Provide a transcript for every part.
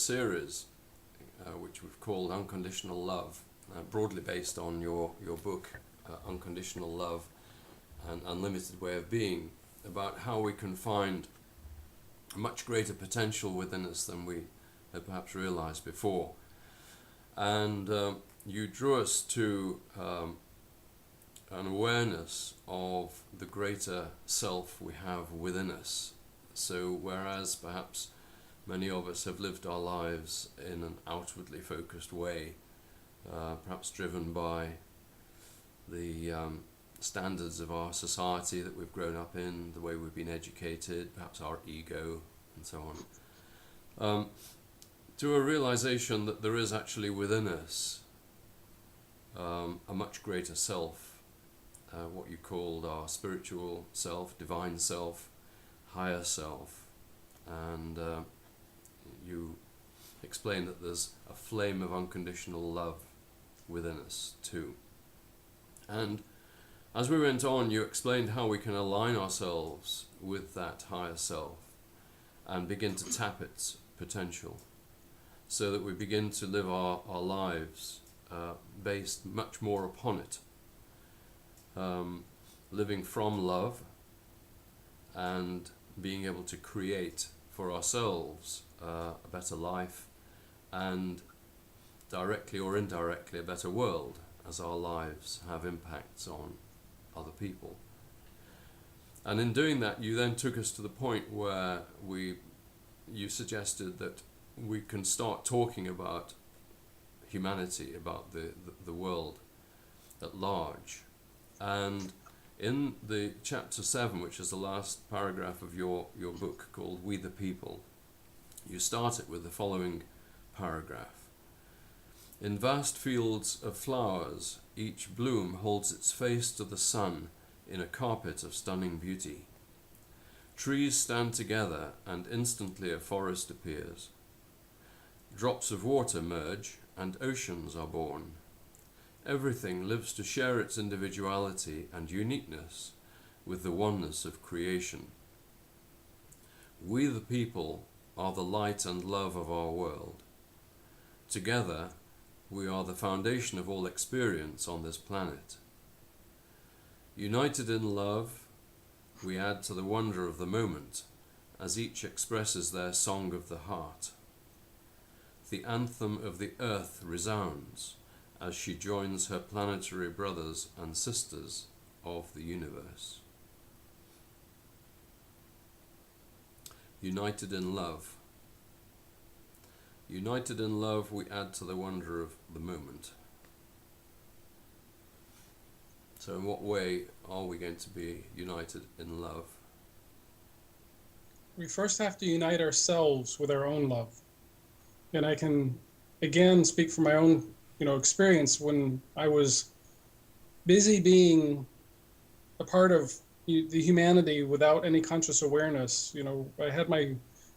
series which we've called Unconditional Love, broadly based on your book, Unconditional Love, An Unlimited Way of Being, about how we can find a much greater potential within us than we had perhaps realized before. And you drew us to an awareness of the greater self we have within us. So whereas perhaps many of us have lived our lives in an outwardly focused way, perhaps driven by the standards of our society that we've grown up in, the way we've been educated, perhaps our ego, and so on, to a realization that there is actually within us a much greater self, what you called our spiritual self, divine self, higher self, and you explain that there's a flame of unconditional love within us too. And as we went on, you explained how we can align ourselves with that higher self and begin to tap its potential, so that we begin to live our lives based much more upon it, living from love and being able to create for ourselves a better life, and directly or indirectly a better world, as our lives have impacts on other people. And in doing that, you then took us to the point where you suggested that we can start talking about humanity, about the world at large. And in the chapter 7, which is the last paragraph of your book called We the People, you start it with the following paragraph. In vast fields of flowers, each bloom holds its face to the sun in a carpet of stunning beauty. Trees stand together, and instantly a forest appears. Drops of water merge, and oceans are born. Everything lives to share its individuality and uniqueness with the oneness of creation. We the people are the light and love of our world. Together, we are the foundation of all experience on this planet. United in love, we add to the wonder of the moment as each expresses their song of the heart. The anthem of the earth resounds as she joins her planetary brothers and sisters of the universe. United in love. United in love, we add to the wonder of the moment. So in what way are we going to be united in love? We first have to unite ourselves with our own love. And I can, again, speak from my own, experience when I was busy being a part of the humanity without any conscious awareness. I had my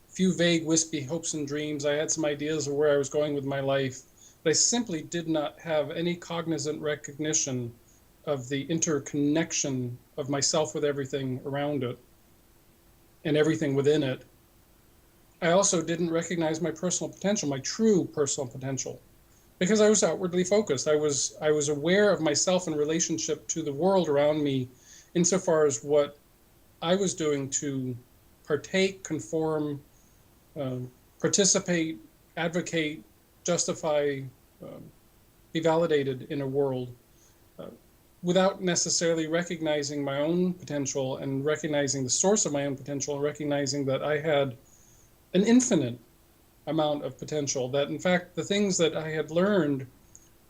few vague, wispy hopes and dreams. I had some ideas of where I was going with my life, but I simply did not have any cognizant recognition of the interconnection of myself with everything around it and everything within it. I also didn't recognize my personal potential, my true personal potential, because I was outwardly focused. I was aware of myself in relationship to the world around me, insofar as what I was doing to partake, conform, participate, advocate, justify, be validated in a world, without necessarily recognizing my own potential and recognizing the source of my own potential, and recognizing that I had an infinite amount of potential, that in fact the things that I had learned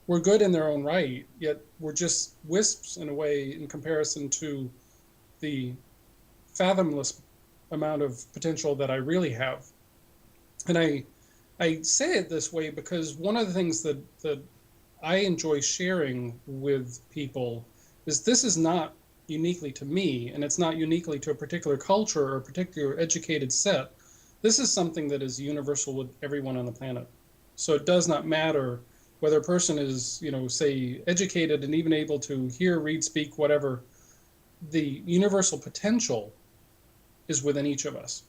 were good in their own right, yet were just wisps in a way in comparison to the fathomless amount of potential that I really have. And I say it this way because one of the things that I enjoy sharing with people is this is not uniquely to me, and it's not uniquely to a particular culture or a particular educated set. This is something that is universal with everyone on the planet. So it does not matter whether a person is, say, educated and even able to hear, read, speak, whatever. The universal potential is within each of us.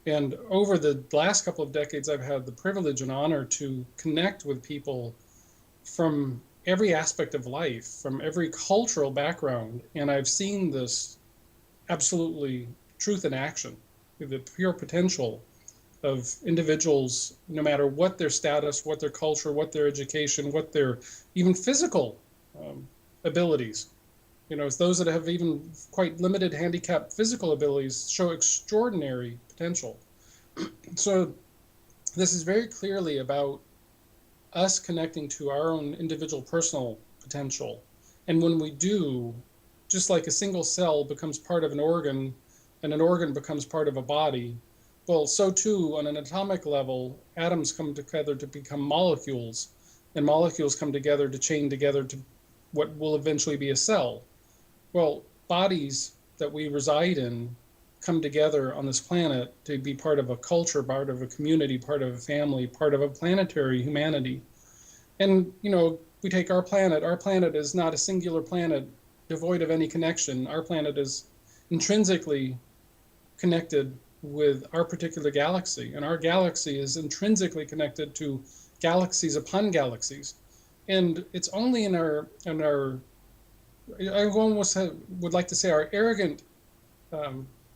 And over the last couple of decades, I've had the privilege and honor to connect with people from every aspect of life, from every cultural background. And I've seen this absolutely truth in action, the pure potential of individuals, no matter what their status, what their culture, what their education, what their even physical abilities. You know, those that have even quite limited handicap physical abilities show extraordinary potential. So this is very clearly about us connecting to our own individual personal potential. And when we do, just like a single cell becomes part of an organ and an organ becomes part of a body, well, so too on an atomic level, atoms come together to become molecules, and molecules come together to chain together to what will eventually be a cell. Well, bodies that we reside in come together on this planet to be part of a culture, part of a community, part of a family, part of a planetary humanity. And, you know, we take our planet. Our planet is not a singular planet devoid of any connection. Our planet is intrinsically connected with our particular galaxy, and our galaxy is intrinsically connected to galaxies upon galaxies. And it's only in our I almost would like to say our arrogant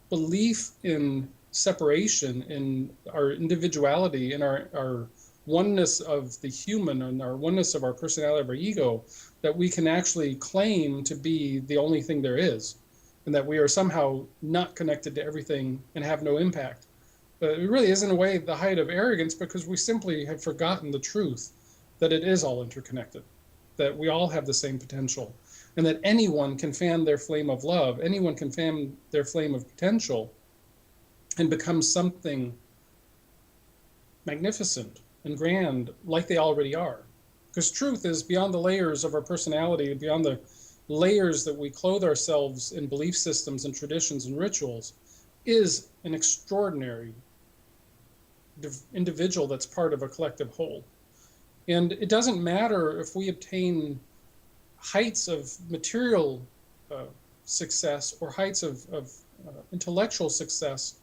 belief in separation, in our individuality, in our oneness of the human and our oneness of our personality, of our ego, that we can actually claim to be the only thing there is, and that we are somehow not connected to everything and have no impact. But it really is, in a way, the height of arrogance, because we simply have forgotten the truth that it is all interconnected, that we all have the same potential, and that anyone can fan their flame of love, anyone can fan their flame of potential and become something magnificent and grand like they already are. Because truth is beyond the layers of our personality, beyond the layers that we clothe ourselves in belief systems and traditions and rituals, is an extraordinary individual that's part of a collective whole. And it doesn't matter if we obtain heights of material success or heights of intellectual success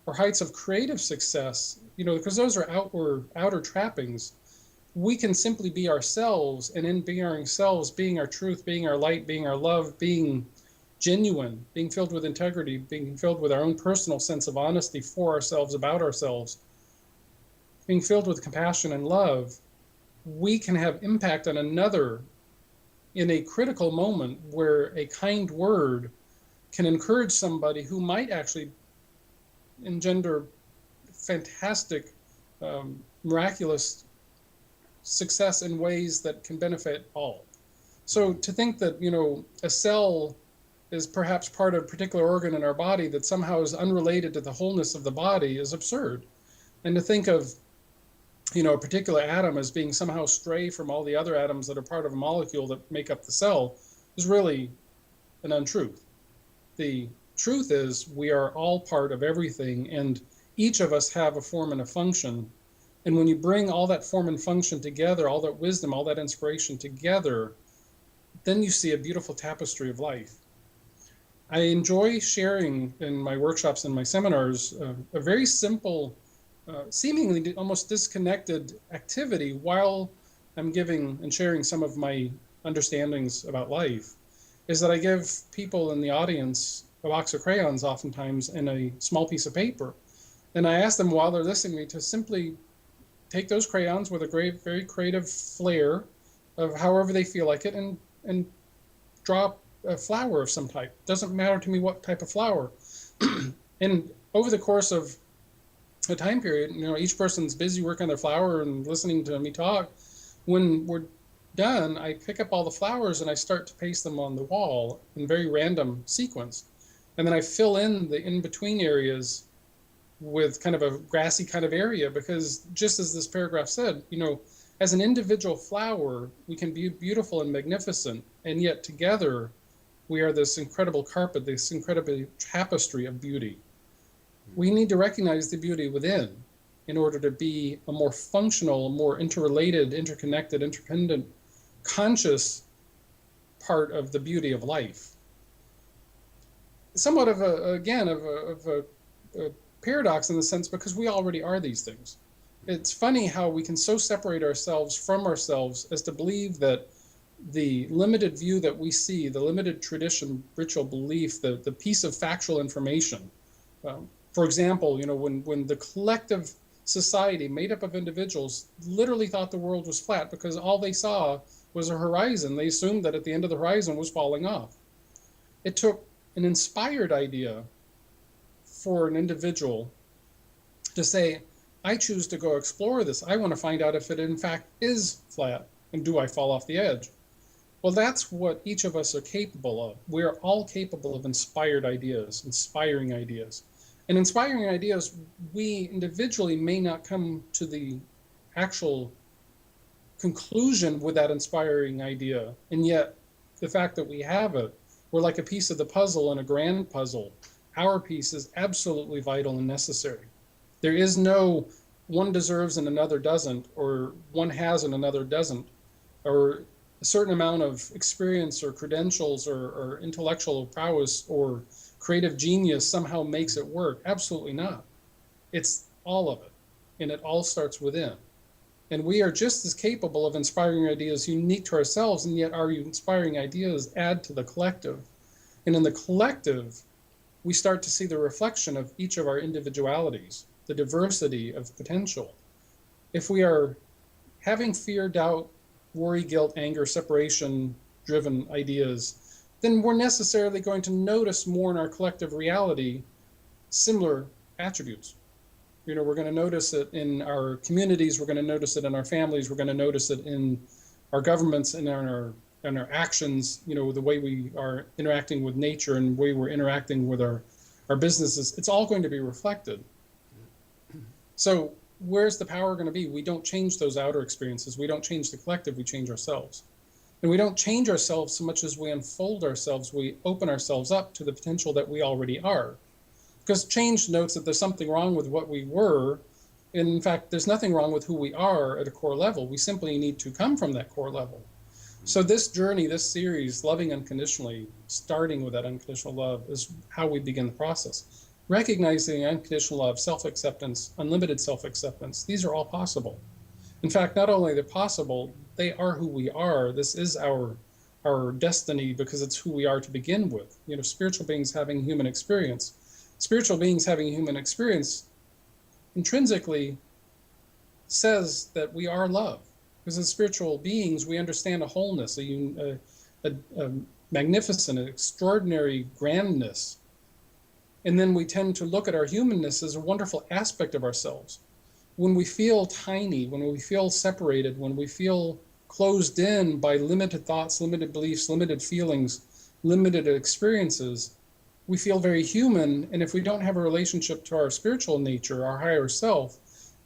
or heights of creative success, you know, because those are outer trappings. We can simply be ourselves, and in being ourselves, being our truth, being our light, being our love, being genuine, being filled with integrity, being filled with our own personal sense of honesty for ourselves, about ourselves, being filled with compassion and love, we can have impact on another in a critical moment where a kind word can encourage somebody who might actually engender fantastic, miraculous success in ways that can benefit all. So to think that, you know, a cell is perhaps part of a particular organ in our body that somehow is unrelated to the wholeness of the body is absurd. And to think of, you know, a particular atom as being somehow stray from all the other atoms that are part of a molecule that make up the cell is really an untruth. The truth is we are all part of everything, and each of us have a form and a function. And when you bring all that form and function together, all that wisdom, all that inspiration together, then you see a beautiful tapestry of life. I enjoy sharing in my workshops and my seminars a very simple, seemingly almost disconnected activity while I'm giving and sharing some of my understandings about life, is that I give people in the audience a box of crayons oftentimes and a small piece of paper. And I ask them while they're listening to me to simply take those crayons with a great, very creative flair of however they feel like it and draw a flower of some type. Doesn't matter to me what type of flower. And over the course of a time period, you know, each person's busy working on their flower and listening to me talk. When we're done, I pick up all the flowers and I start to paste them on the wall in very random sequence. And then I fill in the in-between areas with kind of a grassy kind of area, because just as this paragraph said, you know, as an individual flower, we can be beautiful and magnificent, and yet together we are this incredible carpet, this incredible tapestry of beauty. We need to recognize the beauty within in order to be a more functional, more interrelated, interconnected, interdependent, conscious part of the beauty of life. Somewhat of a paradox in the sense because we already are these things. It's funny how we can so separate ourselves from ourselves as to believe that the limited view that we see, the limited tradition, ritual belief, the piece of factual information. For example, when the collective society made up of individuals literally thought the world was flat because all they saw was a horizon, they assumed that at the end of the horizon was falling off. It took an inspired idea for an individual to say, I choose to go explore this. I want to find out if it in fact is flat, and do I fall off the edge? Well, that's what each of us are capable of. We are all capable of inspiring ideas. And inspiring ideas, we individually may not come to the actual conclusion with that inspiring idea. And yet, the fact that we have it, we're like a piece of the puzzle in a grand puzzle. Our piece is absolutely vital and necessary. There is no one deserves and another doesn't, or one has and another doesn't, or a certain amount of experience or credentials or intellectual prowess or creative genius somehow makes it work. Absolutely not. It's all of it, and it all starts within. And we are just as capable of inspiring ideas unique to ourselves, and yet our inspiring ideas add to the collective. And in the collective, we start to see the reflection of each of our individualities, the diversity of potential. If we are having fear, doubt, worry, guilt, anger, separation-driven ideas, then we're necessarily going to notice more in our collective reality similar attributes. We're going to notice it in our communities, we're going to notice it in our families, we're going to notice it in our governments and in our actions, the way we are interacting with nature and the way we're interacting with our businesses. It's all going to be reflected. So where's the power going to be? We don't change those outer experiences. We don't change the collective. We change ourselves. And we don't change ourselves so much as we unfold ourselves. We open ourselves up to the potential that we already are. Because change notes that there's something wrong with what we were. And in fact, there's nothing wrong with who we are at a core level. We simply need to come from that core level. So this journey, this series, Loving Unconditionally, starting with that unconditional love, is how we begin the process. Recognizing unconditional love, self-acceptance, unlimited self-acceptance, these are all possible. In fact, not only are they possible, they are who we are. This is our destiny because it's who we are to begin with. Spiritual beings having human experience. Spiritual beings having human experience intrinsically says that we are love. Because as spiritual beings, we understand a wholeness, a magnificent, an extraordinary grandness. And then we tend to look at our humanness as a wonderful aspect of ourselves. When we feel tiny, when we feel separated, when we feel closed in by limited thoughts, limited beliefs, limited feelings, limited experiences, we feel very human. And if we don't have a relationship to our spiritual nature, our higher self,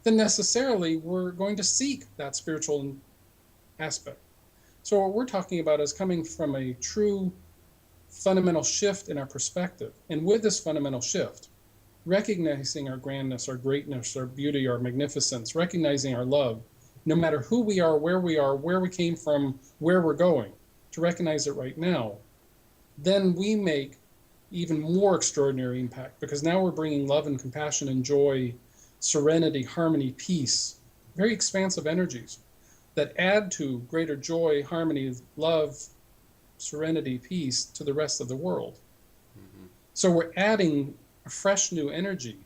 then necessarily we're going to seek that spiritual aspect. So what we're talking about is coming from a true fundamental shift in our perspective. And with this fundamental shift, recognizing our grandness, our greatness, our beauty, our magnificence, recognizing our love, no matter who we are, where we came from, where we're going, to recognize it right now, then we make even more extraordinary impact, because now we're bringing love and compassion and joy, serenity, harmony, peace, very expansive energies that add to greater joy, harmony, love, serenity, peace to the rest of the world. Mm-hmm. So we're adding a fresh new energy,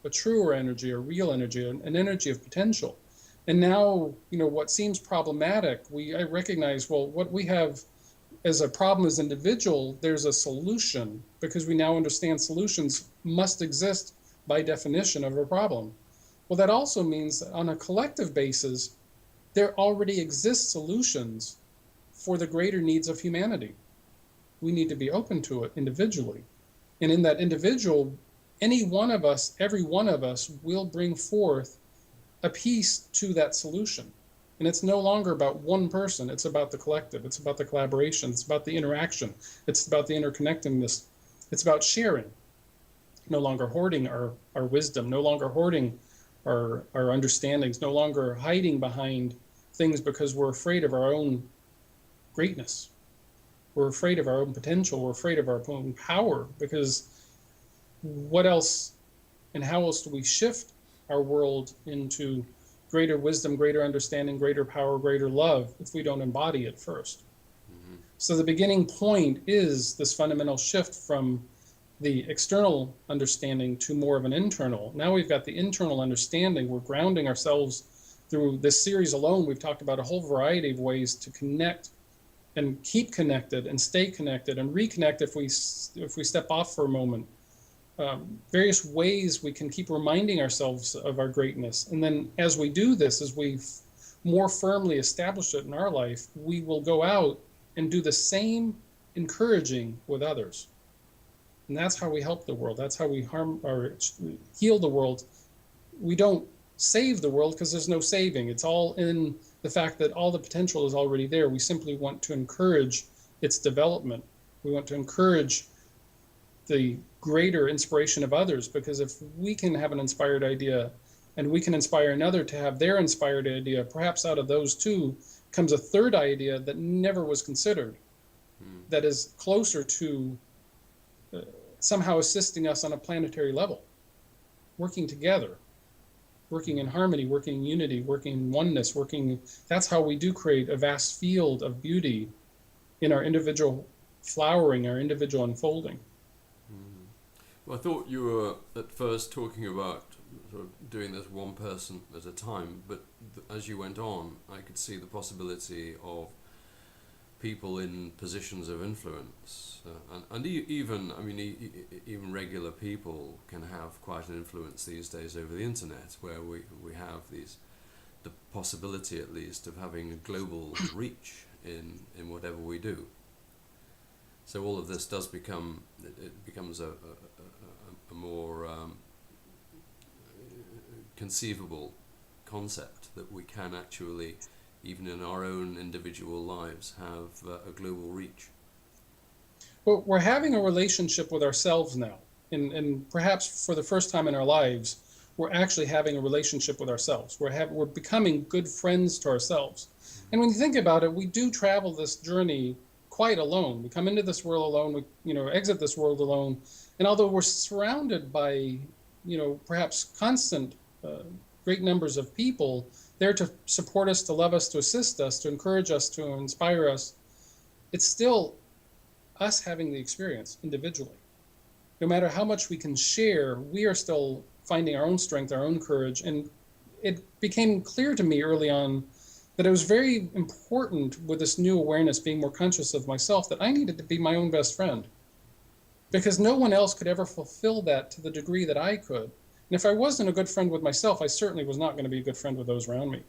a truer energy, a real energy, an energy of potential. And now, what seems problematic, I recognize, well, what we have as a problem as individual, there's a solution, because we now understand solutions must exist by definition of a problem. Well, that also means that on a collective basis, there already exist solutions for the greater needs of humanity. We need to be open to it individually. And in that individual, any one of us, every one of us will bring forth a piece to that solution. And it's no longer about one person. It's about the collective. It's about the collaboration. It's about the interaction. It's about the interconnectedness. It's about sharing. No longer hoarding our wisdom, no longer hoarding our understandings, no longer hiding behind things because we're afraid of our own greatness. We're afraid of our own potential. We're afraid of our own power, because what else And how else do we shift our world into greater wisdom, greater understanding, greater power, greater love if we don't embody it first? Mm-hmm. So the beginning point is this fundamental shift from the external understanding to more of an internal. Now we've got the internal understanding. We're grounding ourselves through this series alone. We've talked about a whole variety of ways to connect and keep connected and stay connected and reconnect if we step off for a moment. Various ways we can keep reminding ourselves of our greatness. And then as we do this, as we more firmly establish it in our life, we will go out and do the same encouraging with others. And that's how we help the world. That's how we harm or heal the world. We don't save the world because there's no saving. It's all in the fact that all the potential is already there. We simply want to encourage its development. We want to encourage the greater inspiration of others, because if we can have an inspired idea and we can inspire another to have their inspired idea, perhaps out of those two comes a third idea that never was considered, that is closer to somehow assisting us on a planetary level, working together, working in harmony, working in unity, working in oneness, that's how we do create a vast field of beauty in our individual flowering, our individual unfolding. Well, I thought you were at first talking about sort of doing this one person at a time, but as you went on, I could see the possibility of people in positions of influence, and even, I mean, even regular people can have quite an influence these days over the internet, where we have the possibility at least of having a global reach in whatever we do. So all of this does becomes a more conceivable concept that we can actually, even in our own individual lives, have a global reach. Well, we're having a relationship with ourselves now, and perhaps for the first time in our lives, we're actually having a relationship with ourselves. We're becoming good friends to ourselves. And when you think about it, we do travel this journey quite alone. We come into this world alone, we exit this world alone. And although we're surrounded by, perhaps constant great numbers of people there to support us, to love us, to assist us, to encourage us, to inspire us, it's still us having the experience individually. No matter how much we can share, we are still finding our own strength, our own courage. And it became clear to me early on that it was very important with this new awareness, being more conscious of myself, that I needed to be my own best friend. Because no one else could ever fulfill that to the degree that I could. And if I wasn't a good friend with myself, I certainly was not going to be a good friend with those around me.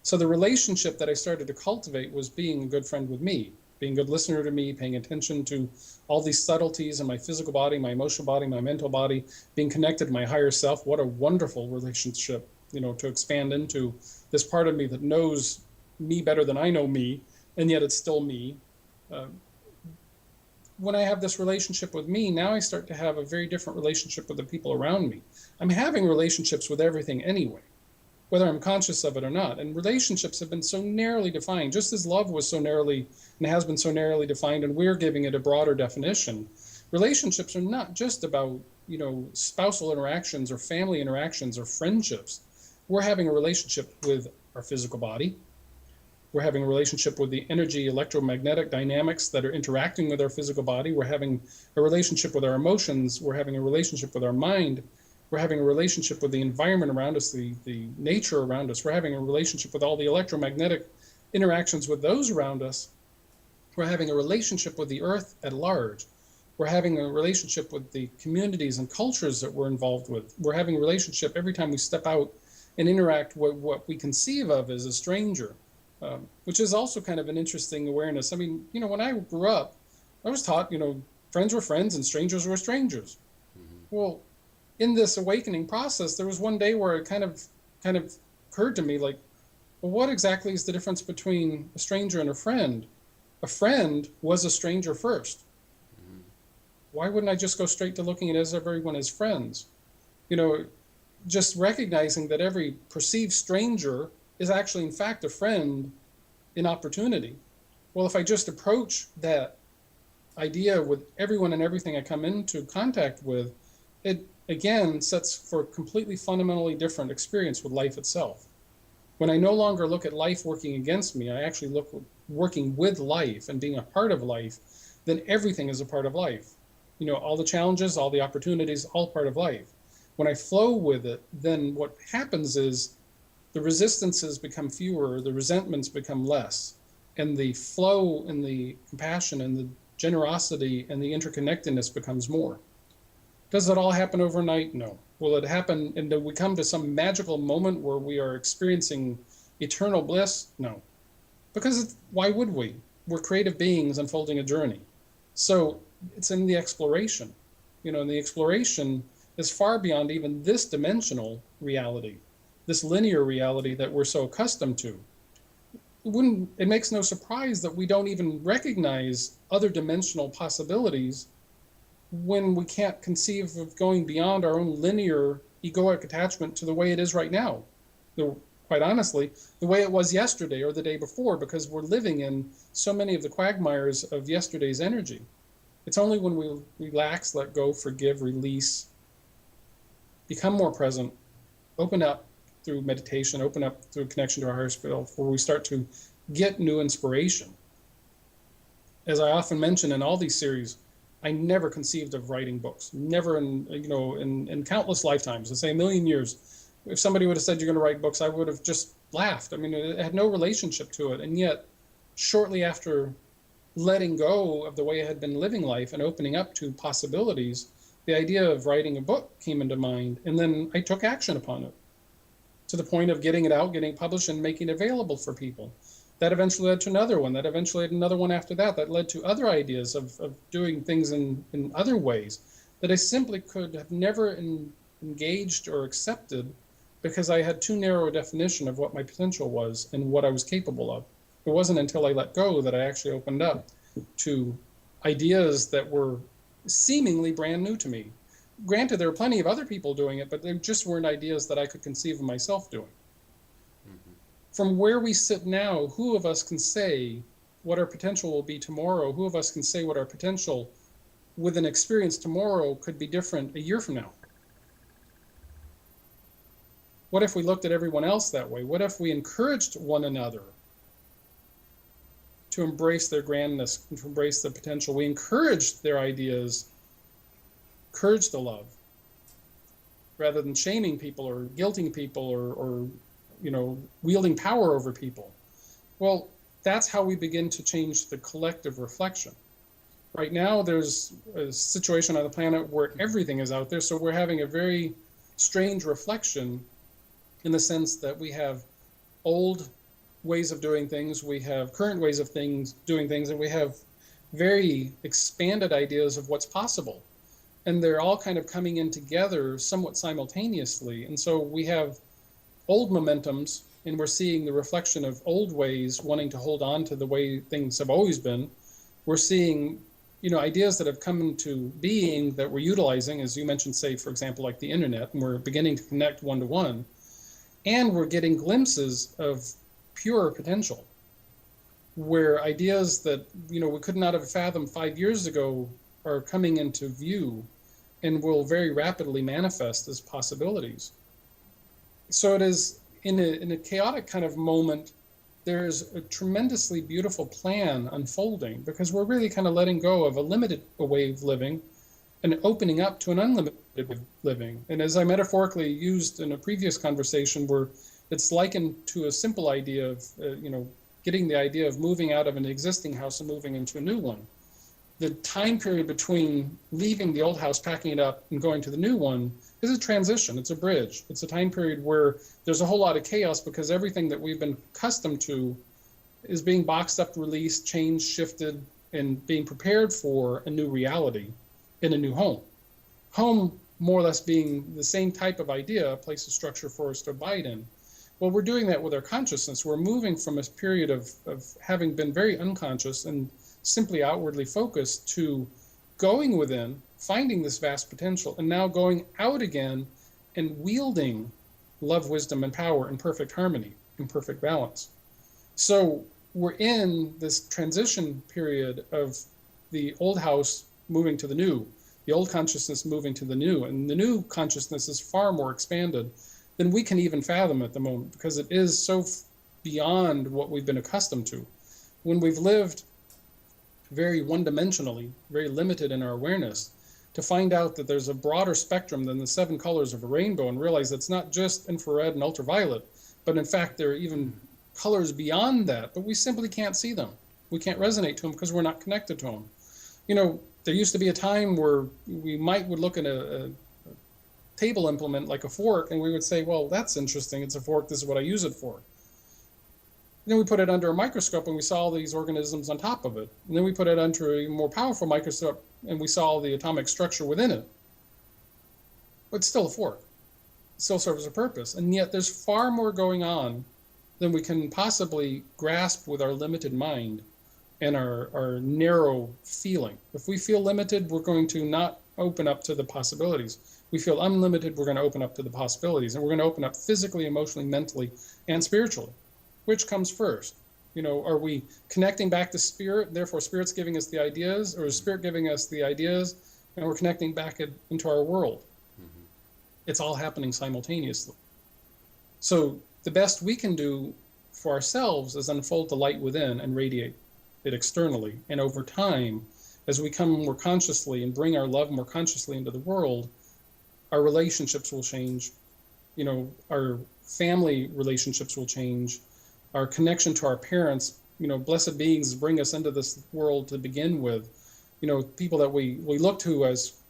So the relationship that I started to cultivate was being a good friend with me, being a good listener to me, paying attention to all these subtleties in my physical body, my emotional body, my mental body, being connected to my higher self. What a wonderful relationship, to expand into this part of me that knows me better than I know me, and yet it's still me. When I have this relationship with me, now I start to have a very different relationship with the people around me. I'm having relationships with everything anyway, whether I'm conscious of it or not. And relationships have been so narrowly defined, just as love was so narrowly and has been so narrowly defined, and we're giving it a broader definition. Relationships are not just about, spousal interactions or family interactions or friendships. We're having a relationship with our physical body. We're having a relationship with the energy, electromagnetic dynamics that are interacting with our physical body. We're having a relationship with our emotions. We're having a relationship with our mind. We're having a relationship with the environment around us, the nature around us. We're having a relationship with all the electromagnetic interactions with those around us. We're having a relationship with the earth at large. We're having a relationship with the communities and cultures that we're involved with. We're having a relationship every time we step out and interact with what we conceive of as a stranger. Which is also kind of an interesting awareness. I mean, when I grew up, I was taught, friends were friends and strangers were strangers. Mm-hmm. Well, in this awakening process, there was one day where it kind of occurred to me, like, well, what exactly is the difference between a stranger and a friend? A friend was a stranger first. Mm-hmm. Why wouldn't I just go straight to looking at everyone as friends? Just recognizing that every perceived stranger is actually, in fact, a friend in opportunity. Well, if I just approach that idea with everyone and everything I come into contact with, it again sets for a completely fundamentally different experience with life itself. When I no longer look at life working against me, I actually look working with life and being a part of life, then everything is a part of life. All the challenges, all the opportunities, all part of life. When I flow with it, then what happens is the resistances become fewer, the resentments become less, and the flow and the compassion and the generosity and the interconnectedness becomes more. Does it all happen overnight? No. Will it happen and do we come to some magical moment where we are experiencing eternal bliss? No. Because why would we? We're creative beings unfolding a journey. So it's in the exploration. And the exploration is far beyond even this dimensional reality, this linear reality that we're so accustomed to. It makes no surprise that we don't even recognize other dimensional possibilities when we can't conceive of going beyond our own linear egoic attachment to the way it is right now. Quite honestly, the way it was yesterday or the day before, because we're living in so many of the quagmires of yesterday's energy. It's only when we relax, let go, forgive, release, become more present, open up through meditation, open up through connection to our higher self, where we start to get new inspiration. As I often mention in all these series, I never conceived of writing books, never in countless lifetimes, let's say a million years. If somebody would have said you're going to write books, I would have just laughed. It had no relationship to it. And yet, shortly after letting go of the way I had been living life and opening up to possibilities, the idea of writing a book came into mind. And then I took action upon it to the point of getting it out, getting it published, and making it available for people. That eventually led to another one. That eventually had another one after that. That led to other ideas of doing things in other ways that I simply could have never engaged or accepted because I had too narrow a definition of what my potential was and what I was capable of. It wasn't until I let go that I actually opened up to ideas that were seemingly brand new to me. Granted, there were plenty of other people doing it, but they just weren't ideas that I could conceive of myself doing. From where we sit now, who of us can say what our potential will be tomorrow? Who of us can say what our potential with an experience tomorrow could be different a year from now? What if we looked at everyone else that way? What if we encouraged one another to embrace their grandness and to embrace their potential? We encouraged their ideas, encouraged the love, rather than shaming people or guilting people or wielding power over people. Well, that's how we begin to change the collective reflection. Right now, there's a situation on the planet where everything is out there, so we're having a very strange reflection in the sense that we have old ways of doing things, we have current ways of doing things, and we have very expanded ideas of what's possible. And they're all kind of coming in together somewhat simultaneously. And so we have old momentums, and we're seeing the reflection of old ways wanting to hold on to the way things have always been. We're seeing, ideas that have come into being that we're utilizing, as you mentioned, say, for example, like the internet, and we're beginning to connect one-to-one. And we're getting glimpses of pure potential, where ideas that, we could not have fathomed 5 years ago are coming into view and will very rapidly manifest as possibilities. So it is in a chaotic kind of moment, there's a tremendously beautiful plan unfolding because we're really kind of letting go of a limited way of living and opening up to an unlimited way of living. And as I metaphorically used in a previous conversation, where it's likened to a simple idea of, getting the idea of moving out of an existing house and moving into a new one. The time period between leaving the old house, packing it up, and going to the new one is a transition. It's a bridge. It's a time period where there's a whole lot of chaos because everything that we've been accustomed to is being boxed up, released, changed, shifted, and being prepared for a new reality in a new home. Home more or less being the same type of idea, a place of structure for us to abide in. Well, we're doing that with our consciousness. We're moving from a period of having been very unconscious and simply outwardly focused to going within, finding this vast potential, and now going out again and wielding love, wisdom, and power in perfect harmony, in perfect balance. So we're in this transition period of the old house moving to the new, the old consciousness moving to the new. And the new consciousness is far more expanded than we can even fathom at the moment, because it is so beyond what we've been accustomed to. When we've lived very one-dimensionally, very limited in our awareness, to find out that there's a broader spectrum than the 7 colors of a rainbow, and realize it's not just infrared and ultraviolet, but in fact there are even colors beyond that, but we simply can't see them. We can't resonate to them because we're not connected to them. You know, there used to be a time where we would look at a table implement like a fork, and we would say, well, that's interesting, it's a fork, this is what I use it for. Then we put it under a microscope and we saw all these organisms on top of it. And then we put it under a more powerful microscope and we saw the atomic structure within it. But it's still a fork. It still serves a purpose. And yet there's far more going on than we can possibly grasp with our limited mind and our narrow feeling. If we feel limited, we're going to not open up to the possibilities. We feel unlimited, we're going to open up to the possibilities. And we're going to open up physically, emotionally, mentally, and spiritually. Which comes first? You know, are we connecting back to spirit, therefore spirit's giving us the ideas, or is spirit giving us the ideas and we're connecting back into our world? Mm-hmm. It's all happening simultaneously. So the best we can do for ourselves is unfold the light within and radiate it externally. And over time, as we come more consciously and bring our love more consciously into the world, our relationships will change. You know, our family relationships will change. Our connection to our parents, you know, blessed beings bring us into this world to begin with. You know, people that we look to as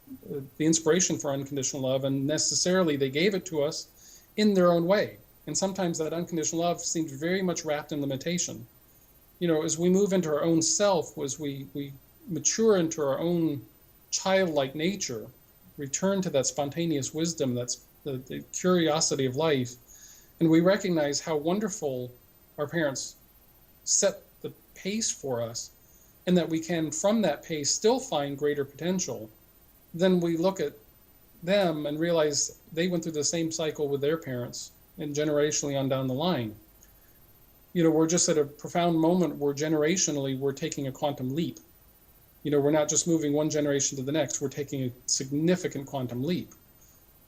the inspiration for unconditional love, and necessarily they gave it to us in their own way. And sometimes that unconditional love seems very much wrapped in limitation. You know, as we move into our own self, as we mature into our own childlike nature, return to that spontaneous wisdom, that's the curiosity of life, and we recognize how wonderful our parents set the pace for us, and that we can, from that pace, still find greater potential. Then we look at them and realize they went through the same cycle with their parents, and generationally on down the line. You know, we're just at a profound moment where generationally we're taking a quantum leap. You know, we're not just moving one generation to the next, we're taking a significant quantum leap.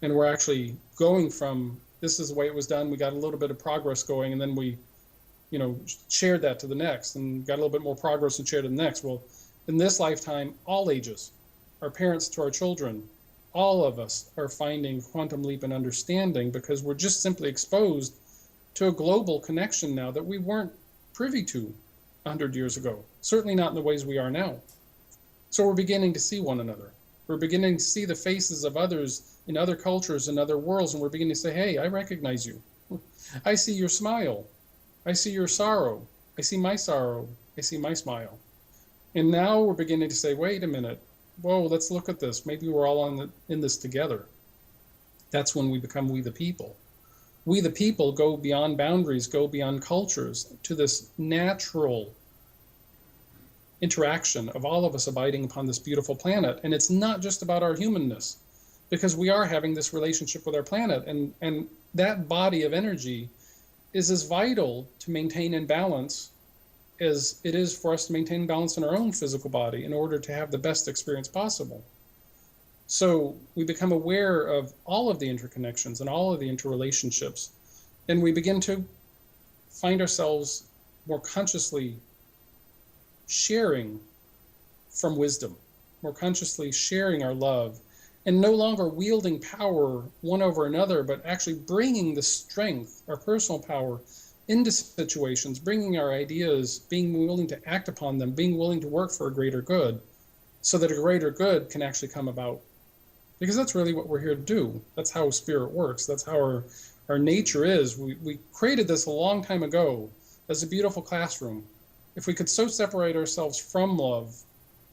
And we're actually going from, this is the way it was done, we got a little bit of progress going, and then we, you know, shared that to the next, and got a little bit more progress and shared to the next. Well, in this lifetime, all ages, our parents to our children, all of us are finding quantum leap in understanding, because we're just simply exposed to a global connection now that we weren't privy to 100 years ago, certainly not in the ways we are now. So we're beginning to see one another. We're beginning to see the faces of others in other cultures and other worlds, and we're beginning to say, hey, I recognize you. I see your smile. I see your sorrow. I see my sorrow. I see my smile. And now we're beginning to say, wait a minute. Whoa, let's look at this. Maybe we're all in this together. That's when we become we the people. We the people go beyond boundaries, go beyond cultures, to this natural interaction of all of us abiding upon this beautiful planet. And it's not just about our humanness, because we are having this relationship with our planet. And that body of energy is as vital to maintain in balance as it is for us to maintain balance in our own physical body in order to have the best experience possible. So we become aware of all of the interconnections and all of the interrelationships, and we begin to find ourselves more consciously sharing from wisdom, more consciously sharing our love, and no longer wielding power one over another, but actually bringing the strength, our personal power, into situations, bringing our ideas, being willing to act upon them, being willing to work for a greater good, so that a greater good can actually come about. Because that's really what we're here to do. That's how spirit works. That's how our nature is. We created this a long time ago as a beautiful classroom. If we could so separate ourselves from love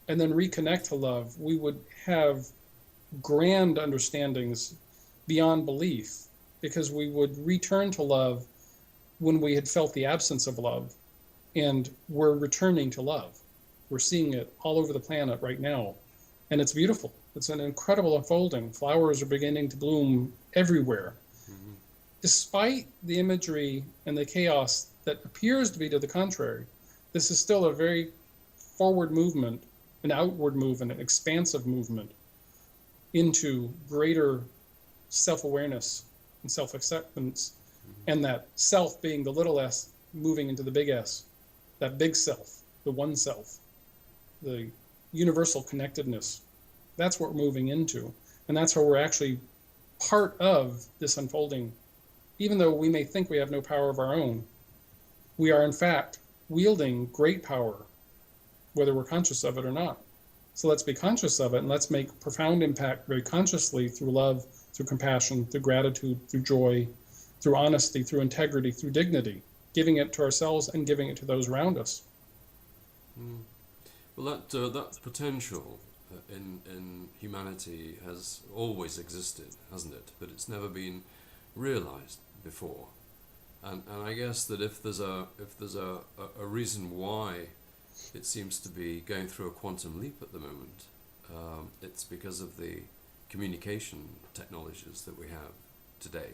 and then reconnect to love, we would have grand understandings beyond belief, because we would return to love when we had felt the absence of love, and we're returning to love. We're seeing it all over the planet right now, and it's beautiful. It's an incredible unfolding. Flowers are beginning to bloom everywhere. Mm-hmm. Despite the imagery and the chaos that appears to be to the contrary, this is still a very forward movement, an outward movement, an expansive movement. into greater self-awareness and self-acceptance, and that self being the little s moving into the big S, that big self, the one self, the universal connectedness. That's what we're moving into. And that's where we're actually part of this unfolding. Even though we may think we have no power of our own, we are in fact wielding great power, whether we're conscious of it or not. So let's be conscious of it, and let's make profound impact very consciously through love, through compassion, through gratitude, through joy, through honesty, through integrity, through dignity, giving it to ourselves and giving it to those around us. Well, that potential in humanity has always existed, hasn't it? But it's never been realized before. And I guess that if there's a reason why it seems to be going through a quantum leap at the moment, it's because of the communication technologies that we have today.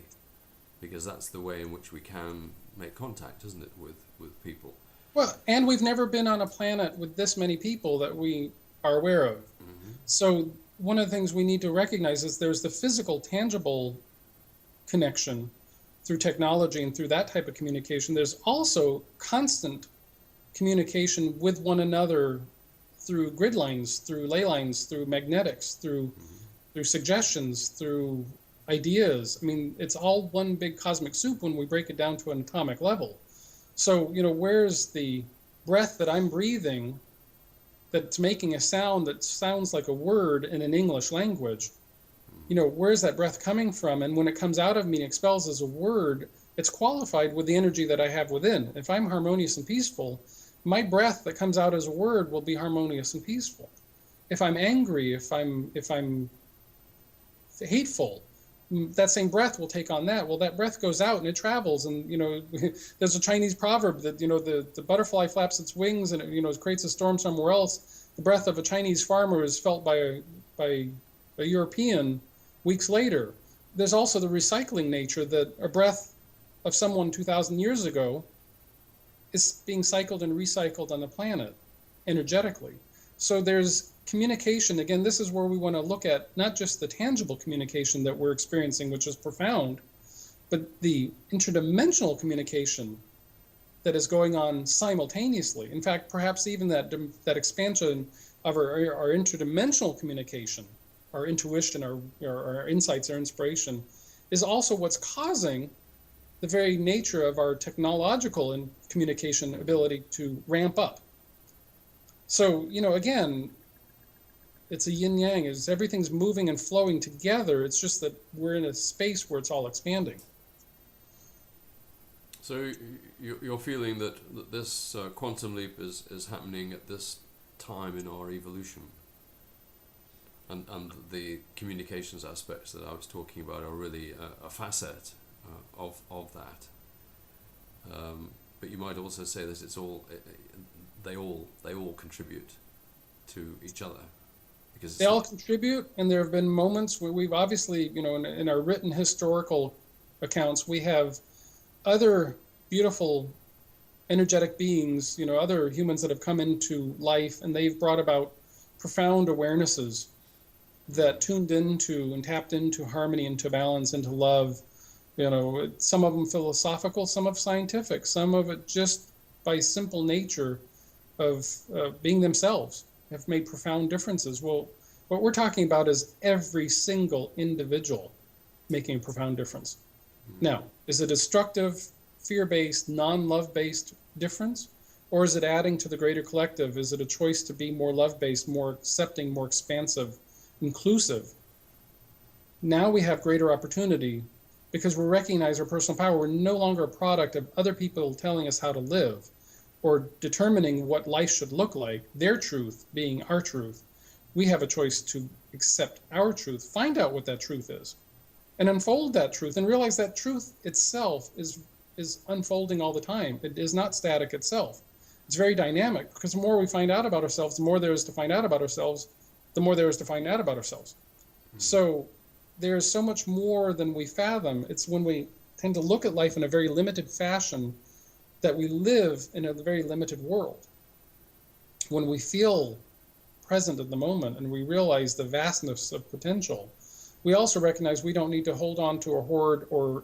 Because that's the way in which we can make contact, isn't it, with people. Well, and we've never been on a planet with this many people that we are aware of. Mm-hmm. So one of the things we need to recognize is there's the physical, tangible connection through technology and through that type of communication. There's also constant communication with one another through grid lines, through ley lines, through magnetics, through suggestions, through ideas. I mean, it's all one big cosmic soup when we break it down to an atomic level. So, where's the breath that I'm breathing that's making a sound that sounds like a word in an English language? Where's that breath coming from? And when it comes out of me and expels as a word, it's qualified with the energy that I have within. If I'm harmonious and peaceful, my breath that comes out as a word will be harmonious and peaceful. If I'm angry, if I'm hateful, that same breath will take on that. Well, that breath goes out and it travels. And, there's a Chinese proverb that, the butterfly flaps its wings and, it creates a storm somewhere else. The breath of a Chinese farmer is felt by a European weeks later. There's also the recycling nature that a breath of someone 2,000 years ago is being cycled and recycled on the planet energetically. So there's communication. Again, this is where we want to look at not just the tangible communication that we're experiencing, which is profound, but the interdimensional communication that is going on simultaneously. In fact, perhaps even that expansion of our interdimensional communication, our intuition, our insights, our inspiration, is also what's causing the very nature of our technological and communication ability to ramp up. So, again, it's a yin-yang, is everything's moving and flowing together. It's just that we're in a space where it's all expanding. So you're feeling that this quantum leap is happening at this time in our evolution, and the communications aspects that I was talking about are really a facet of that. But you might also say that it's all they all contribute to each other. Because they all contribute, and there have been moments where we've obviously, in our written historical accounts, we have other beautiful energetic beings, other humans that have come into life, and they've brought about profound awarenesses that tuned into and tapped into harmony, into balance, into love. Some of them philosophical, some of scientific, some of it just by simple nature of being themselves have made profound differences. Well, what we're talking about is every single individual making a profound difference. Now, is it destructive, fear-based, non-love-based difference? Or is it adding to the greater collective? Is it a choice to be more love-based, more accepting, more expansive, inclusive? Now we have greater opportunity because we recognize our personal power. We're no longer a product of other people telling us how to live or determining what life should look like, their truth being our truth. We have a choice to accept our truth, find out what that truth is, and unfold that truth, and realize that truth itself is unfolding all the time. It is not static itself. It's very dynamic, because the more we find out about ourselves, the more there is to find out about ourselves, the more there is to find out about ourselves. So there's so much more than we fathom. It's when we tend to look at life in a very limited fashion that we live in a very limited world. When we feel present at the moment and we realize the vastness of potential, we also recognize we don't need to hold on to or hoard or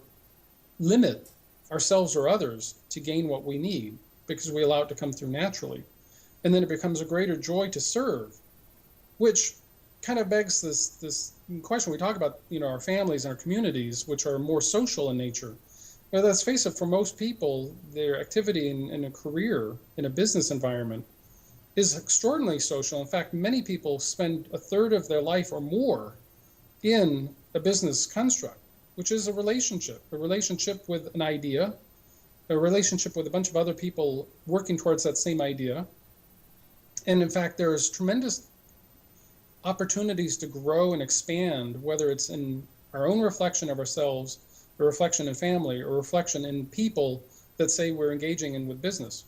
limit ourselves or others to gain what we need, because we allow it to come through naturally. And then it becomes a greater joy to serve, which kind of begs this question. We talk about, our families and our communities, which are more social in nature. But let's face it, for most people, their activity in a career, in a business environment, is extraordinarily social. In fact, many people spend a third of their life or more in a business construct, which is a relationship with an idea, a relationship with a bunch of other people working towards that same idea. And in fact, there's tremendous opportunities to grow and expand, whether it's in our own reflection of ourselves, a reflection in family, or reflection in people that say we're engaging in with business.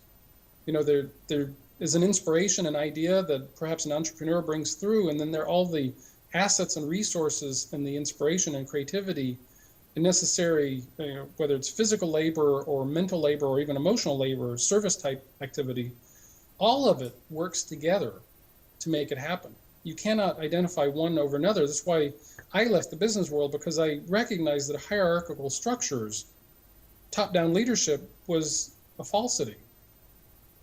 There is an inspiration, an idea that perhaps an entrepreneur brings through, and then there are all the assets and resources and the inspiration and creativity and necessary, whether it's physical labor or mental labor or even emotional labor, service type activity, all of it works together to make it happen. You cannot identify one over another. That's why I left the business world, because I recognized that hierarchical structures, top-down leadership, was a falsity.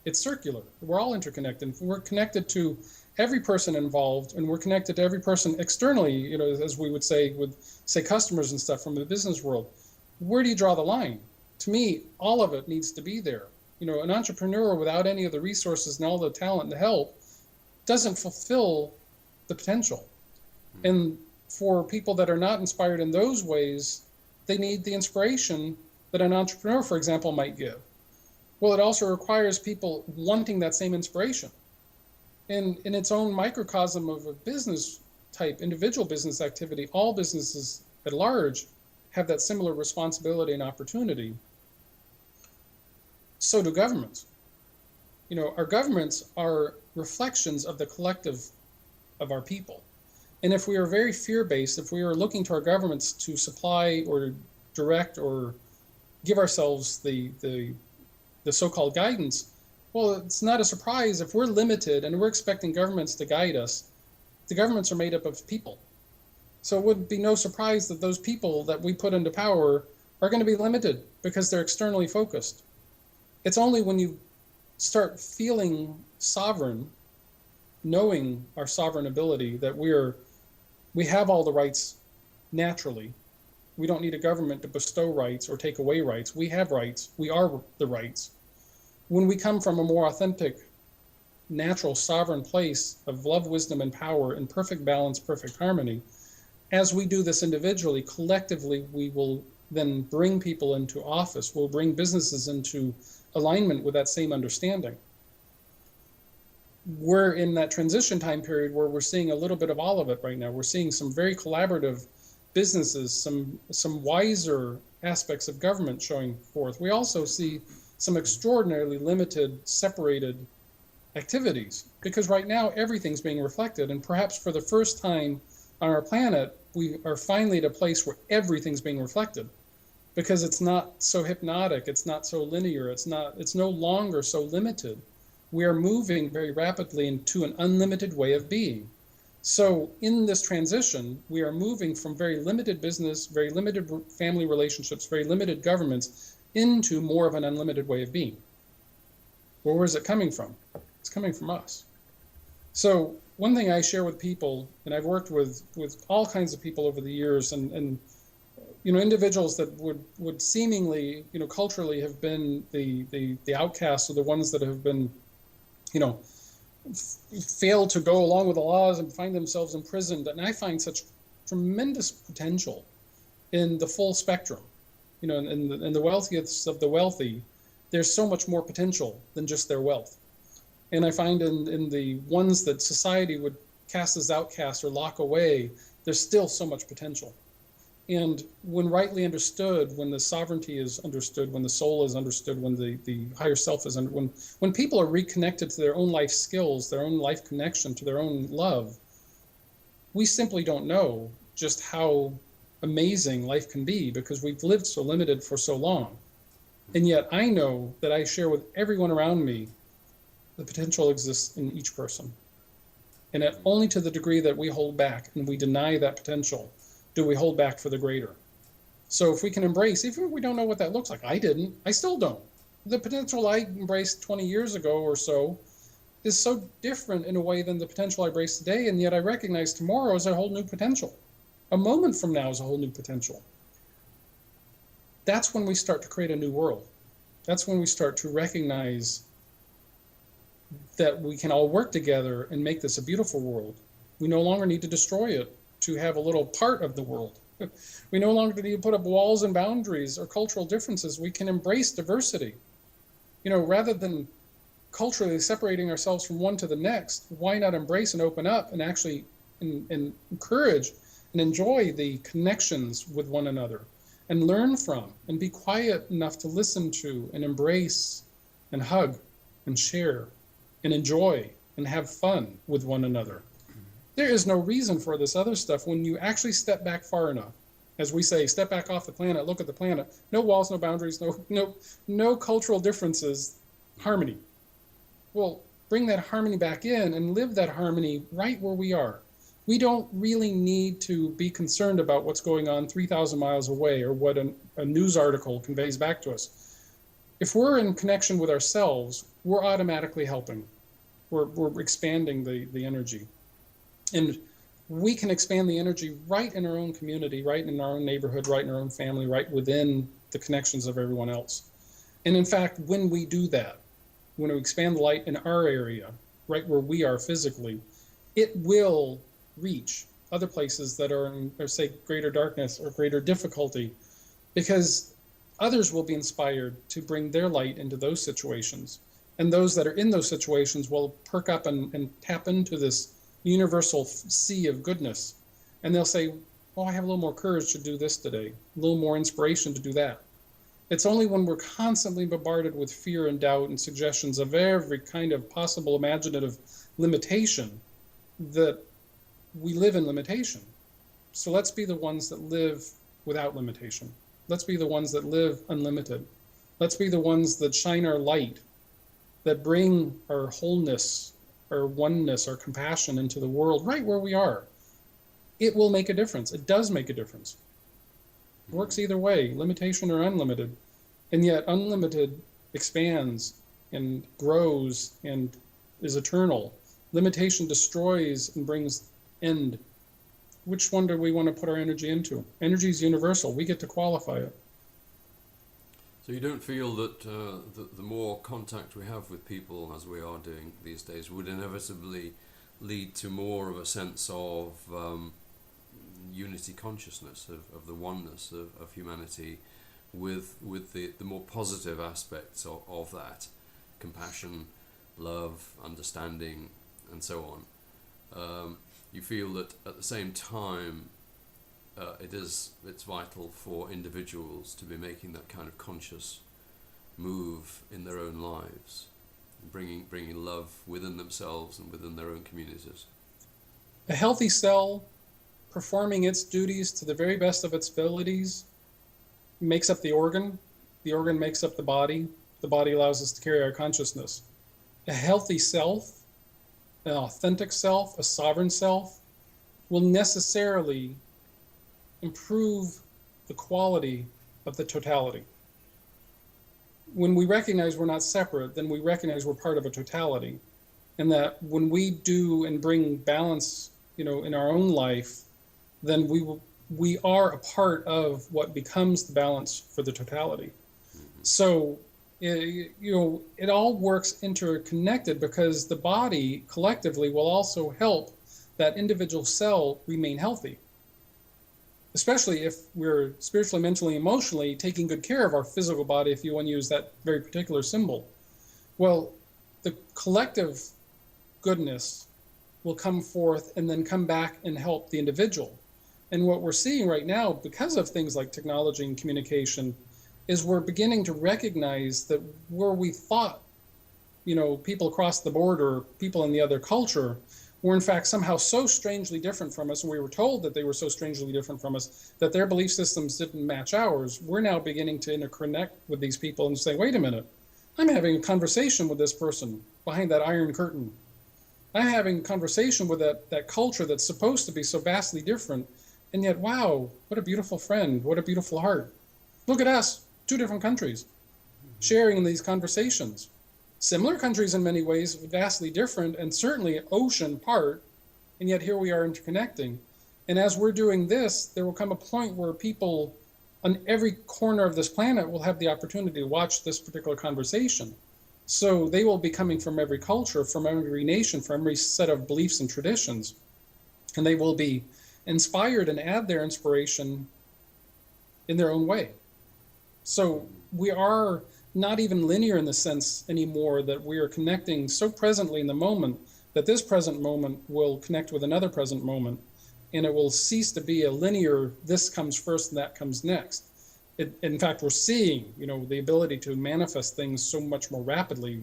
It's circular. We're all interconnected. We're connected to every person involved, and we're connected to every person externally, as we would say with, customers and stuff from the business world. Where do you draw the line? To me, all of it needs to be there. An entrepreneur without any of the resources and all the talent and the help doesn't fulfill the potential. And for people that are not inspired in those ways, they need the inspiration that an entrepreneur, for example, might give. Well, it also requires people wanting that same inspiration. And in its own microcosm of a business type, individual business activity, all businesses at large have that similar responsibility and opportunity. So do governments. Our governments are reflections of the collective of our people. And if we are very fear-based, if we are looking to our governments to supply or direct or give ourselves the so-called guidance, well, it's not a surprise if we're limited and we're expecting governments to guide us. The governments are made up of people. So it would be no surprise that those people that we put into power are going to be limited because they're externally focused. It's only when you start feeling sovereign, knowing our sovereign ability, that we have all the rights naturally. We don't need a government to bestow rights or take away rights. We have rights. We are the rights. When we come from a more authentic, natural, sovereign place of love, wisdom, and power in perfect balance, perfect harmony, as we do this individually, collectively, we will then bring people into office. We'll bring businesses into alignment with that same understanding. We're in that transition time period where we're seeing a little bit of all of it right now. We're seeing some very collaborative businesses, some wiser aspects of government showing forth. We also see some extraordinarily limited, separated activities, because right now everything's being reflected, and perhaps for the first time on our planet, we are finally at a place where everything's being reflected, because it's not so hypnotic, it's not so linear, it's no longer so limited. We are moving very rapidly into an unlimited way of being. So in this transition, we are moving from very limited business, very limited family relationships, very limited governments, into more of an unlimited way of being. Well, where is it coming from? It's coming from us. So one thing I share with people, and I've worked with all kinds of people over the years, and individuals that would seemingly, culturally have been the outcasts, or the ones that have been, fail to go along with the laws and find themselves imprisoned. And I find such tremendous potential in the full spectrum. In the wealthiest of the wealthy, there's so much more potential than just their wealth. And I find in the ones that society would cast as outcasts or lock away, there's still so much potential. And when rightly understood, when the sovereignty is understood, when the soul is understood, when the higher self is when people are reconnected to their own life skills, their own life connection, to their own love, we simply don't know just how amazing life can be, because we've lived so limited for so long. And yet I know that I share with everyone around me the potential exists in each person. And only to the degree that we hold back and we deny that potential do we hold back for the greater. So if we can embrace, even if we don't know what that looks like, I didn't, I still don't. The potential I embraced 20 years ago or so is so different in a way than the potential I embrace today, and yet I recognize tomorrow is a whole new potential. A moment from now is a whole new potential. That's when we start to create a new world. That's when we start to recognize that we can all work together and make this a beautiful world. We no longer need to destroy it to have a little part of the world. We no longer need to put up walls and boundaries or cultural differences. We can embrace diversity. Rather than culturally separating ourselves from one to the next, why not embrace and open up and actually and encourage and enjoy the connections with one another and learn from and be quiet enough to listen to and embrace and hug and share and enjoy and have fun with one another. There is no reason for this other stuff when you actually step back far enough. As we say, step back off the planet, look at the planet. No walls, no boundaries, no cultural differences, harmony. Well, bring that harmony back in and live that harmony right where we are. We don't really need to be concerned about what's going on 3,000 miles away or what a news article conveys back to us. If we're in connection with ourselves, we're automatically helping. We're expanding the energy. And we can expand the energy right in our own community, right in our own neighborhood, right in our own family, right within the connections of everyone else. And in fact, when we do that, when we expand the light in our area, right where we are physically, it will reach other places that are in, or say, greater darkness or greater difficulty, because others will be inspired to bring their light into those situations. And those that are in those situations will perk up and tap into this universal sea of goodness. And they'll say, oh, I have a little more courage to do this today, a little more inspiration to do that. It's only when we're constantly bombarded with fear and doubt and suggestions of every kind of possible imaginative limitation that we live in limitation. So let's be the ones that live without limitation. Let's be the ones that live unlimited. Let's be the ones that shine our light, that bring our wholeness, our oneness, our compassion into the world right where we are. It will make a difference. It does make a difference. It works either way, limitation or unlimited. And yet unlimited expands and grows and is eternal. Limitation destroys and brings end. Which one do we want to put our energy into? Energy is universal. We get to qualify it. So you don't feel that the more contact we have with people, as we are doing these days, would inevitably lead to more of a sense of unity consciousness, of the oneness of humanity, with the more positive aspects of that, compassion, love, understanding, and so on. You feel that at the same time it's vital for individuals to be making that kind of conscious move in their own lives, bringing love within themselves and within their own communities. A healthy cell performing its duties to the very best of its abilities makes up the organ makes up the body allows us to carry our consciousness. A healthy self, an authentic self, a sovereign self, will necessarily improve the quality of the totality. When we recognize we're not separate, then we recognize we're part of a totality. And that when we do and bring balance, in our own life, then we are a part of what becomes the balance for the totality. So, it all works interconnected, because the body collectively will also help that individual cell remain healthy. Especially if we're spiritually, mentally, emotionally taking good care of our physical body, if you want to use that very particular symbol. Well, the collective goodness will come forth and then come back and help the individual. And what we're seeing right now, because of things like technology and communication, is we're beginning to recognize that where we thought, people across the border, people in the other culture, were in fact somehow so strangely different from us, and we were told that they were so strangely different from us, that their belief systems didn't match ours. We're now beginning to interconnect with these people and say, wait a minute, I'm having a conversation with this person behind that iron curtain. I'm having a conversation with that culture that's supposed to be so vastly different. And yet, wow, what a beautiful friend. What a beautiful heart. Look at us, two different countries, sharing in these conversations. Similar countries in many ways, vastly different, and certainly ocean apart, and yet here we are interconnecting. And as we're doing this, there will come a point where people on every corner of this planet will have the opportunity to watch this particular conversation. So they will be coming from every culture, from every nation, from every set of beliefs and traditions. And they will be inspired and add their inspiration in their own way. So we are not even linear in the sense anymore that we are connecting so presently in the moment that this present moment will connect with another present moment, and it will cease to be a linear, this comes first and that comes next. In fact, we're seeing, the ability to manifest things so much more rapidly.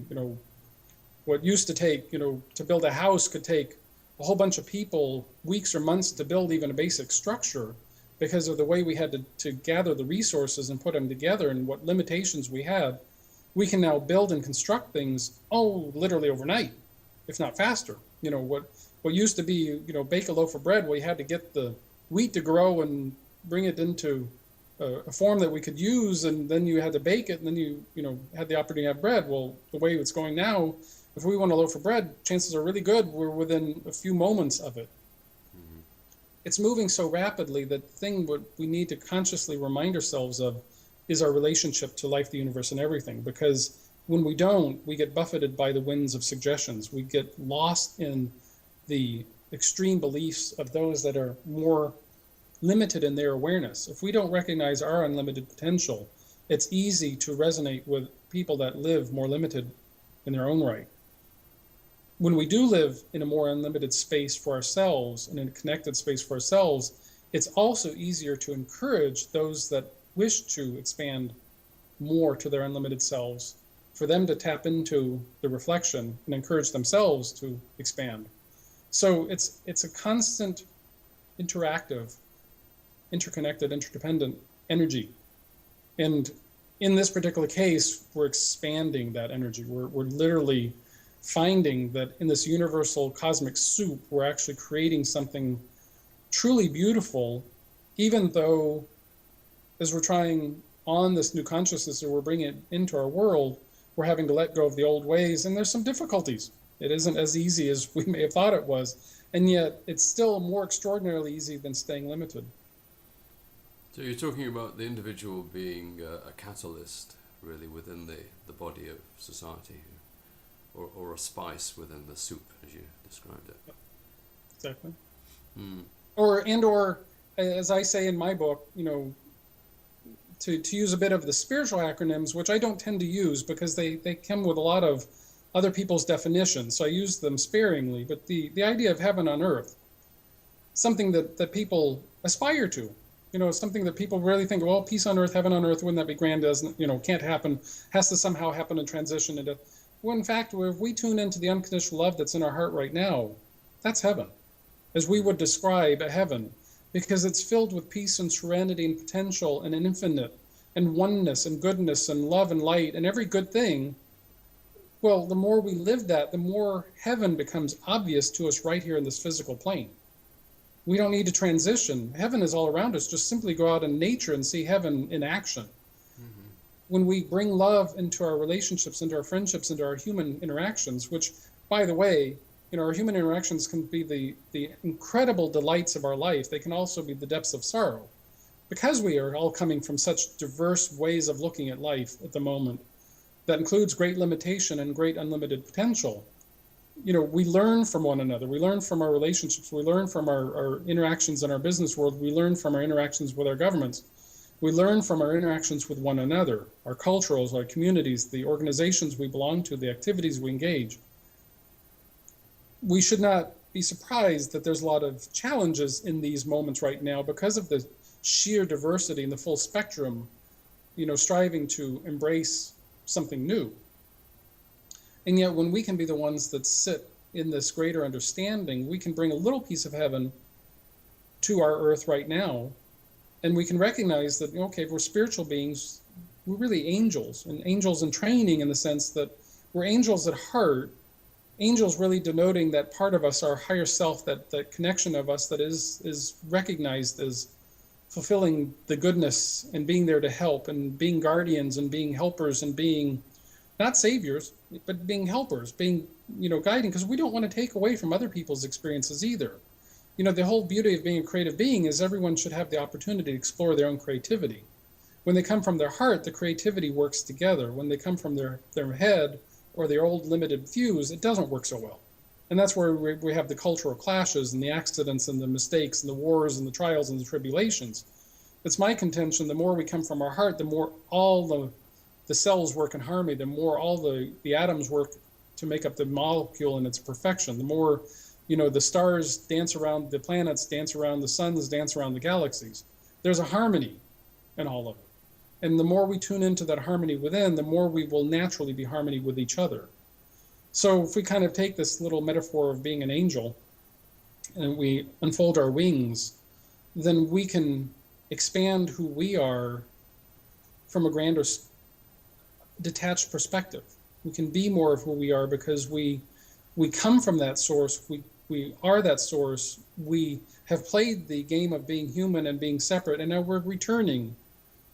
What used to take, to build a house could take a whole bunch of people, weeks or months to build even a basic structure because of the way we had to gather the resources and put them together and what limitations we had. We can now build and construct things, literally overnight, if not faster. What used to be, bake a loaf of bread, we had to get the wheat to grow and bring it into a form that we could use, and then you had to bake it, and then you had the opportunity to have bread. Well, the way it's going now, if we want a loaf of bread, chances are really good we're within a few moments of it. Mm-hmm. It's moving so rapidly that the thing what we need to consciously remind ourselves of is our relationship to life, the universe, and everything. Because when we don't, we get buffeted by the winds of suggestions. We get lost in the extreme beliefs of those that are more limited in their awareness. If we don't recognize our unlimited potential, it's easy to resonate with people that live more limited in their own right. When we do live in a more unlimited space for ourselves and in a connected space for ourselves, it's also easier to encourage those that wish to expand more to their unlimited selves, for them to tap into the reflection and encourage themselves to expand. So it's a constant interactive, interconnected, interdependent energy. And in this particular case, we're expanding that energy. We're literally finding that in this universal cosmic soup, we're actually creating something truly beautiful, even though as we're trying on this new consciousness that we're bringing it into our world, we're having to let go of the old ways, and there's some difficulties. It isn't as easy as we may have thought it was, and yet it's still more extraordinarily easy than staying limited. So you're talking about the individual being a catalyst, really, within the body of society, or a spice within the soup, as you described it. Exactly. Or as I say in my book, to use a bit of the spiritual acronyms, which I don't tend to use because they come with a lot of other people's definitions, so I use them sparingly, but the idea of heaven on earth, something that people aspire to, something that people really think, well, peace on earth, heaven on earth, wouldn't that be grand? Doesn't, can't happen, has to somehow happen and transition into, well, in fact, if we tune into the unconditional love that's in our heart right now, that's heaven, as we would describe a heaven, because it's filled with peace and serenity and potential and an infinite and oneness and goodness and love and light and every good thing. Well, the more we live that, the more heaven becomes obvious to us right here in this physical plane. We don't need to transition. Heaven is all around us. Just simply go out in nature and see heaven in action. Mm-hmm. When we bring love into our relationships, into our friendships, into our human interactions, which, by the way, our human interactions can be the incredible delights of our life. They can also be the depths of sorrow. Because we are all coming from such diverse ways of looking at life at the moment, that includes great limitation and great unlimited potential. We learn from one another. We learn from our relationships. We learn from our interactions in our business world. We learn from our interactions with our governments. We learn from our interactions with one another, our cultures, our communities, the organizations we belong to, the activities we engage. We should not be surprised that there's a lot of challenges in these moments right now because of the sheer diversity and the full spectrum, striving to embrace something new. And yet when we can be the ones that sit in this greater understanding, we can bring a little piece of heaven to our earth right now. And we can recognize that, okay, if we're spiritual beings, we're really angels, and angels in training in the sense that we're angels at heart, angels really denoting that part of us, our higher self, that connection of us that is recognized as fulfilling the goodness and being there to help and being guardians and being helpers and being not saviors, but being helpers, being, guiding, because we don't want to take away from other people's experiences either. The whole beauty of being a creative being is everyone should have the opportunity to explore their own creativity. When they come from their heart, the creativity works together. When they come from their head or their old limited views, it doesn't work so well. And that's where we have the cultural clashes and the accidents and the mistakes and the wars and the trials and the tribulations. It's my contention, the more we come from our heart, the more all the cells work in harmony, the more all the atoms work to make up the molecule in its perfection. The more, the stars dance around the planets, dance around the suns, dance around the galaxies. There's a harmony in all of it. And the more we tune into that harmony within, the more we will naturally be harmony with each other. So if we kind of take this little metaphor of being an angel and we unfold our wings, then we can expand who we are from a grander detached perspective. We can be more of who we are because we come from that source. We are that source. We have played the game of being human and being separate, and now we're returning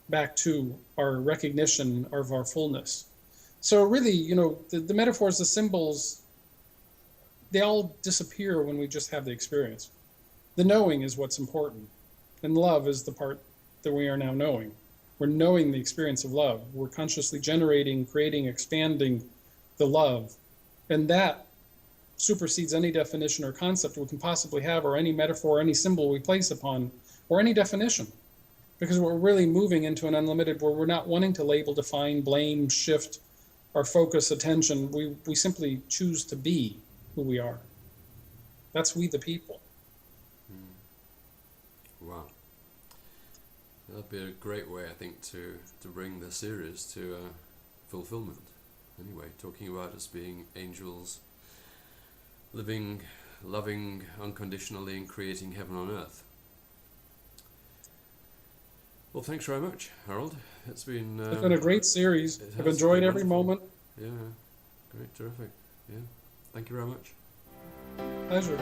back to our recognition of our fullness. So really, the metaphors, the symbols, they all disappear when we just have the experience. The knowing is what's important, and love is the part that we are now knowing. We're knowing the experience of love. We're consciously generating, creating, expanding the love. And that supersedes any definition or concept we can possibly have, or any metaphor, any symbol we place upon, or any definition. Because we're really moving into an unlimited where we're not wanting to label, define, blame, shift our focus, attention. We simply choose to be who we are. That's we the people. Wow. That'd be a great way, I think, to bring the series to fulfillment. Anyway, talking about us being angels, living, loving unconditionally and creating heaven on earth. Well, thanks very much, Harold. It's been a great series. I've enjoyed every moment. Yeah, great, terrific. Yeah, thank you very much. Pleasure.